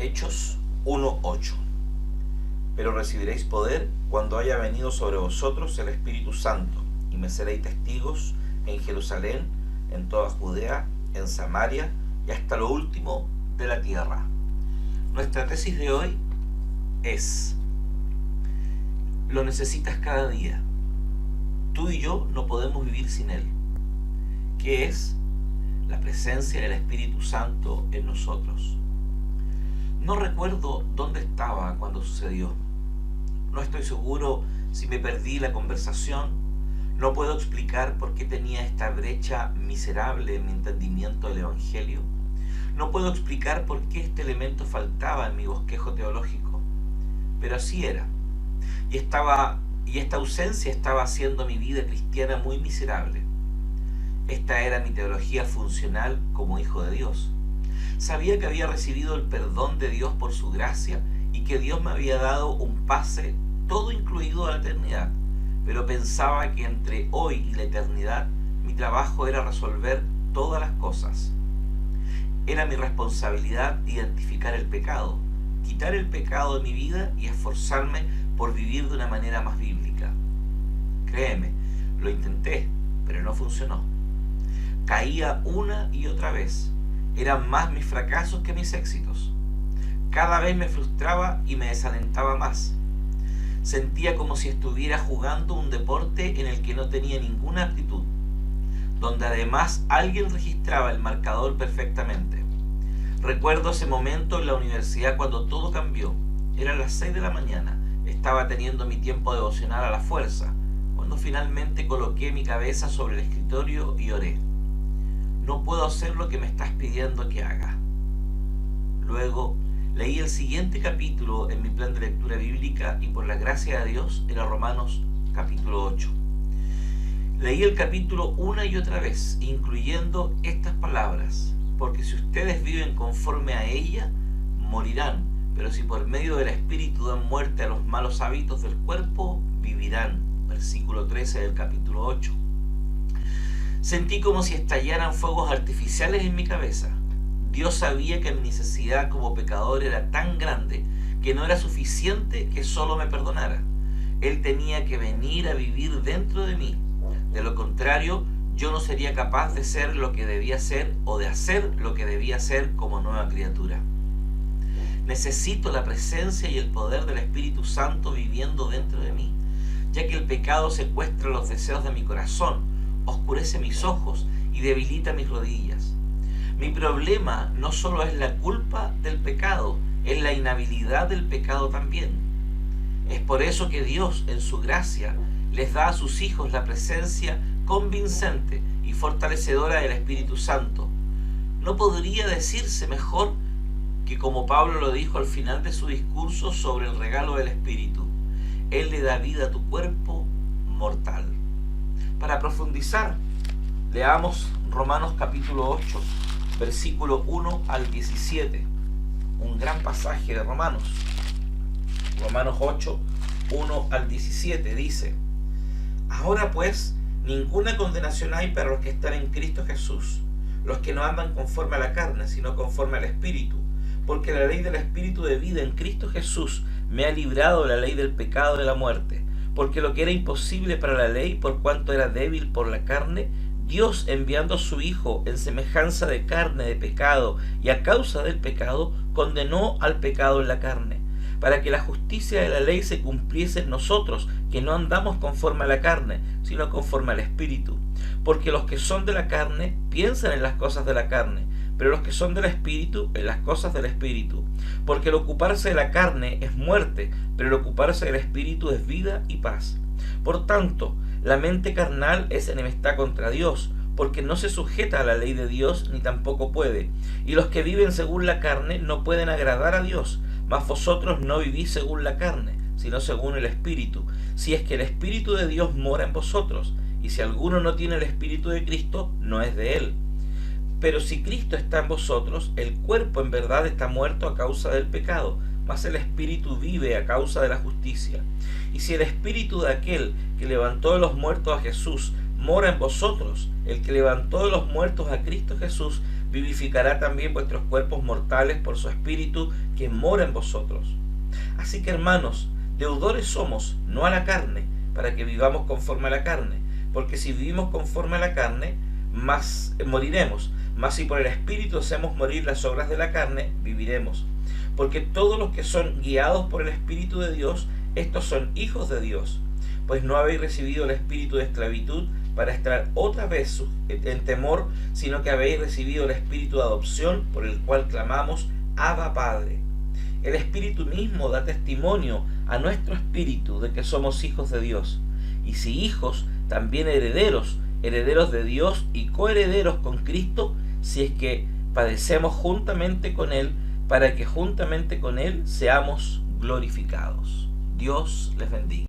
Hechos 1:8. Pero recibiréis poder cuando haya venido sobre vosotros el Espíritu Santo, y me seréis testigos en Jerusalén, en toda Judea, en Samaria y hasta lo último de la tierra. Nuestra tesis de hoy es: lo necesitas cada día. Tú y yo no podemos vivir sin Él. ¿Qué es? La presencia del Espíritu Santo en nosotros. No recuerdo dónde estaba cuando sucedió. No estoy seguro si me perdí la conversación. No puedo explicar por qué tenía esta brecha miserable en mi entendimiento del Evangelio. No puedo explicar por qué este elemento faltaba en mi bosquejo teológico. Pero así era. Y esta ausencia estaba haciendo mi vida cristiana muy miserable. Esta era mi teología funcional como hijo de Dios. Sabía que había recibido el perdón de Dios por su gracia y que Dios me había dado un pase, todo incluido a la eternidad. Pero pensaba que entre hoy y la eternidad mi trabajo era resolver todas las cosas. Era mi responsabilidad identificar el pecado, quitar el pecado de mi vida y esforzarme por vivir de una manera más bíblica. Créeme, lo intenté, pero no funcionó. Caía una y otra vez. Eran más mis fracasos que mis éxitos. Cada vez me frustraba y me desalentaba más. Sentía como si estuviera jugando un deporte en el que no tenía ninguna aptitud, donde además alguien registraba el marcador perfectamente. Recuerdo ese momento en la universidad cuando todo cambió. Eran las 6 de la mañana. Estaba teniendo mi tiempo devocional a la fuerza, cuando finalmente coloqué mi cabeza sobre el escritorio y oré. No puedo hacer lo que me estás pidiendo que haga. Luego leí el siguiente capítulo en mi plan de lectura bíblica y por la gracia de Dios era Romanos capítulo 8. Leí el capítulo una y otra vez, incluyendo estas palabras: porque si ustedes viven conforme a ella, morirán, pero si por medio del Espíritu dan muerte a los malos hábitos del cuerpo, vivirán. Versículo 13 del capítulo 8. Sentí como si estallaran fuegos artificiales en mi cabeza. Dios sabía que mi necesidad como pecador era tan grande que no era suficiente que solo me perdonara. Él tenía que venir a vivir dentro de mí. De lo contrario, yo no sería capaz de ser lo que debía ser o de hacer lo que debía hacer como nueva criatura. Necesito la presencia y el poder del Espíritu Santo viviendo dentro de mí, ya que el pecado secuestra los deseos de mi corazón, oscurece mis ojos y debilita mis rodillas. Mi problema no solo es la culpa del pecado, es la inhabilidad del pecado también. Es por eso que Dios, en su gracia, les da a sus hijos la presencia convincente y fortalecedora del Espíritu Santo. No podría decirse mejor que como Pablo lo dijo al final de su discurso sobre el regalo del Espíritu: Él le da vida a tu cuerpo mortal. Para profundizar, leamos Romanos capítulo 8, versículo 1 al 17. Un gran pasaje de Romanos. Romanos 8, 1 al 17 dice: ahora pues, ninguna condenación hay para los que están en Cristo Jesús, los que no andan conforme a la carne, sino conforme al Espíritu. Porque la ley del Espíritu de vida en Cristo Jesús me ha librado de la ley del pecado y de la muerte. Porque lo que era imposible para la ley, por cuanto era débil por la carne, Dios, enviando a su Hijo en semejanza de carne de pecado y a causa del pecado, condenó al pecado en la carne, para que la justicia de la ley se cumpliese en nosotros, que no andamos conforme a la carne, sino conforme al Espíritu. Porque los que son de la carne piensan en las cosas de la carne, pero los que son del Espíritu en las cosas del Espíritu. Porque el ocuparse de la carne es muerte, pero el ocuparse del Espíritu es vida y paz. Por tanto, la mente carnal es enemistad contra Dios, porque no se sujeta a la ley de Dios ni tampoco puede. Y los que viven según la carne no pueden agradar a Dios. Mas vosotros no vivís según la carne, sino según el Espíritu, si es que el Espíritu de Dios mora en vosotros. Y si alguno no tiene el Espíritu de Cristo, no es de él. Pero si Cristo está en vosotros, el cuerpo en verdad está muerto a causa del pecado, mas el Espíritu vive a causa de la justicia. Y si el Espíritu de aquel que levantó de los muertos a Jesús mora en vosotros, el que levantó de los muertos a Cristo Jesús vivificará también vuestros cuerpos mortales por su Espíritu que mora en vosotros. Así que, hermanos, deudores somos, no a la carne, para que vivamos conforme a la carne, porque si vivimos conforme a la carne, más moriremos, mas si por el Espíritu hacemos morir las obras de la carne, viviremos. Porque todos los que son guiados por el Espíritu de Dios, estos son hijos de Dios. Pues no habéis recibido el espíritu de esclavitud para estar otra vez en temor, sino que habéis recibido el espíritu de adopción, por el cual clamamos, Abba Padre. El Espíritu mismo da testimonio a nuestro espíritu de que somos hijos de Dios. Y si hijos, también herederos, herederos de Dios y coherederos con Cristo, si es que padecemos juntamente con Él, para que juntamente con Él seamos glorificados. Dios les bendiga.